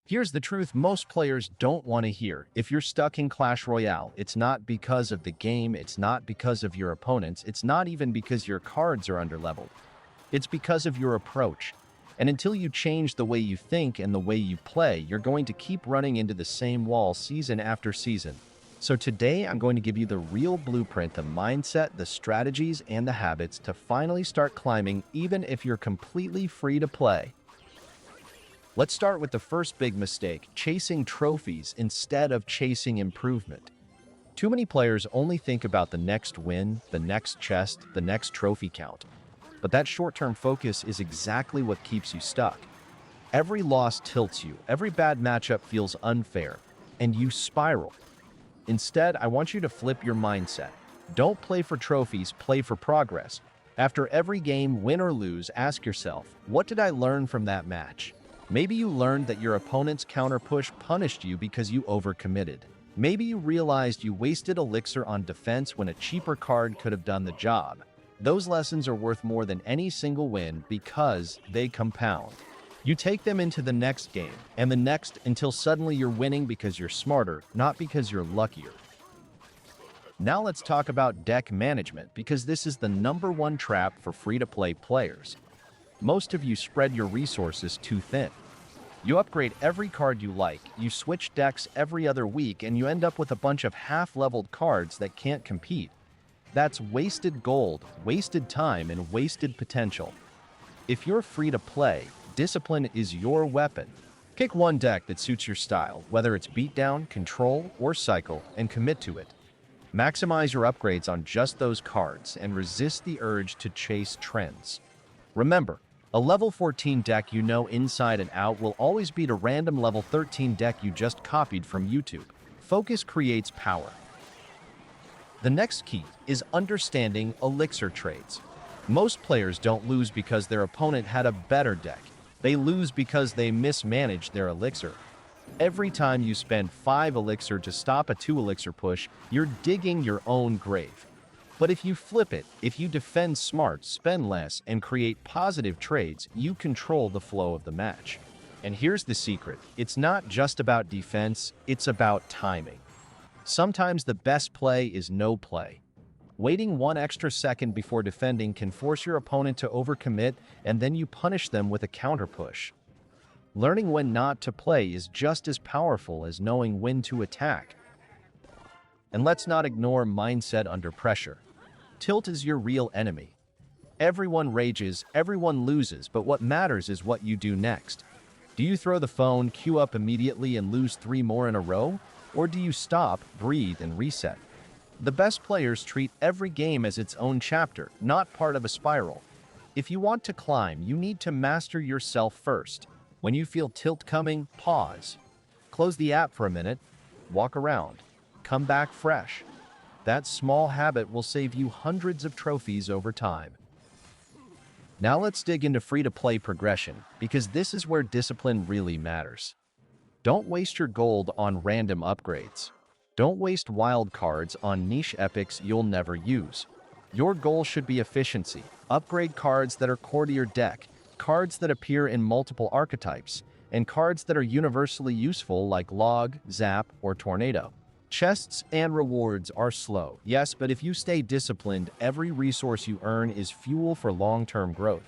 Here's the truth most players don't want to hear. If you're stuck in Clash Royale, it's not because of the game, it's not because of your opponents, it's not even because your cards are underleveled. It's because of your approach. And until you change the way you think and the way you play, you're going to keep running into the same wall season after season. So today, I'm going to give you the real blueprint, the mindset, the strategies, and the habits to finally start climbing even if you're completely free to play. Let's start with the first big mistake, chasing trophies instead of chasing improvement. Too many players only think about the next win, the next chest, the next trophy count. But that short-term focus is exactly what keeps you stuck. Every loss tilts you, every bad matchup feels unfair, and you spiral. Instead, I want you to flip your mindset. Don't play for trophies, play for progress. After every game, win or lose, ask yourself, what did I learn from that match? Maybe you learned that your opponent's counter push punished you because you overcommitted. Maybe you realized you wasted elixir on defense when a cheaper card could have done the job. Those lessons are worth more than any single win because they compound. You take them into the next game and the next until suddenly you're winning because you're smarter, not because you're luckier. Now let's talk about deck management because this is the #1 trap for free-to-play players. Most of you spread your resources too thin. You upgrade every card you like, you switch decks every other week, and you end up with a bunch of half-leveled cards that can't compete. That's wasted gold, wasted time, and wasted potential. If you're free to play, discipline is your weapon. Pick one deck that suits your style, whether it's beatdown, control, or cycle, and commit to it. Maximize your upgrades on just those cards and resist the urge to chase trends. Remember, a level 14 deck you know inside and out will always beat a random level 13 deck you just copied from YouTube. Focus creates power. The next key is understanding elixir trades. Most players don't lose because their opponent had a better deck. They lose because they mismanaged their elixir. Every time you spend 5 elixir to stop a 2 elixir push, you're digging your own grave. But if you flip it, if you defend smart, spend less, and create positive trades, you control the flow of the match. And here's the secret. It's not just about defense, it's about timing. Sometimes the best play is no play. Waiting 1 extra second before defending can force your opponent to overcommit, and then you punish them with a counter push. Learning when not to play is just as powerful as knowing when to attack. And let's not ignore mindset under pressure. Tilt is your real enemy. Everyone rages, everyone loses, but what matters is what you do next. Do you throw the phone, queue up immediately, and lose 3 more in a row? Or do you stop, breathe, and reset? The best players treat every game as its own chapter, not part of a spiral. If you want to climb, you need to master yourself first. When you feel tilt coming, pause. Close the app for a minute, walk around, come back fresh. That small habit will save you hundreds of trophies over time. Now let's dig into free-to-play progression, because this is where discipline really matters. Don't waste your gold on random upgrades. Don't waste wild cards on niche epics you'll never use. Your goal should be efficiency. Upgrade cards that are core to your deck, cards that appear in multiple archetypes, and cards that are universally useful like Log, Zap, or Tornado. Chests and rewards are slow, yes, but if you stay disciplined, every resource you earn is fuel for long-term growth.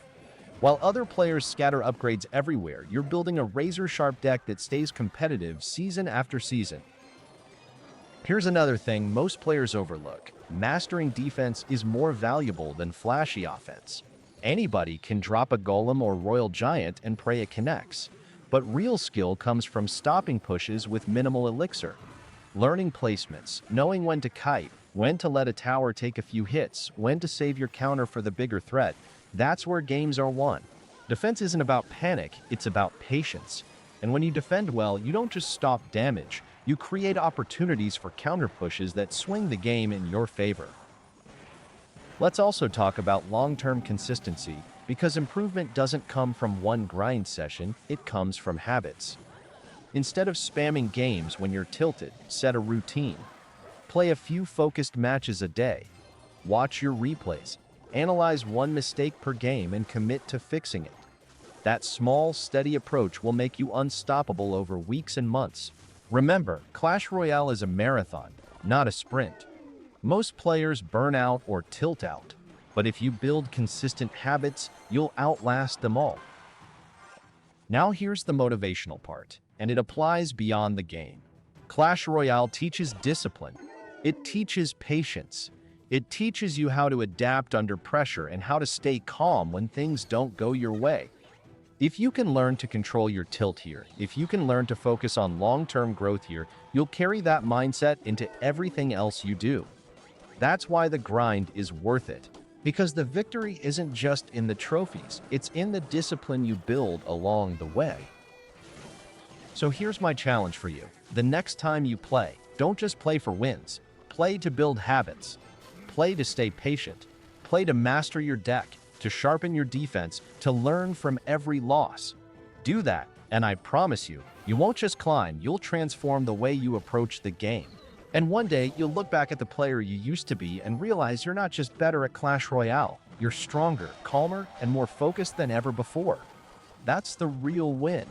While other players scatter upgrades everywhere, you're building a razor-sharp deck that stays competitive season after season. Here's another thing most players overlook. Mastering defense is more valuable than flashy offense. Anybody can drop a golem or royal giant and pray it connects. But real skill comes from stopping pushes with minimal elixir. Learning placements, knowing when to kite, when to let a tower take a few hits, when to save your counter for the bigger threat, that's where games are won. Defense isn't about panic, it's about patience. And when you defend well, you don't just stop damage, you create opportunities for counter pushes that swing the game in your favor. Let's also talk about long-term consistency, because improvement doesn't come from one grind session, it comes from habits. Instead of spamming games when you're tilted, set a routine. Play a few focused matches a day. Watch your replays. Analyze one mistake per game and commit to fixing it. That small, steady approach will make you unstoppable over weeks and months. Remember, Clash Royale is a marathon, not a sprint. Most players burn out or tilt out, but if you build consistent habits, you'll outlast them all. Now here's the motivational part, and it applies beyond the game. Clash Royale teaches discipline. It teaches patience. It teaches you how to adapt under pressure and how to stay calm when things don't go your way. If you can learn to control your tilt here, if you can learn to focus on long-term growth here, you'll carry that mindset into everything else you do. That's why the grind is worth it. Because the victory isn't just in the trophies, it's in the discipline you build along the way. So here's my challenge for you. The next time you play, don't just play for wins. Play to build habits. Play to stay patient. Play to master your deck, to sharpen your defense, to learn from every loss. Do that, and I promise you, you won't just climb, you'll transform the way you approach the game. And one day, you'll look back at the player you used to be and realize you're not just better at Clash Royale, you're stronger, calmer, and more focused than ever before. That's the real win.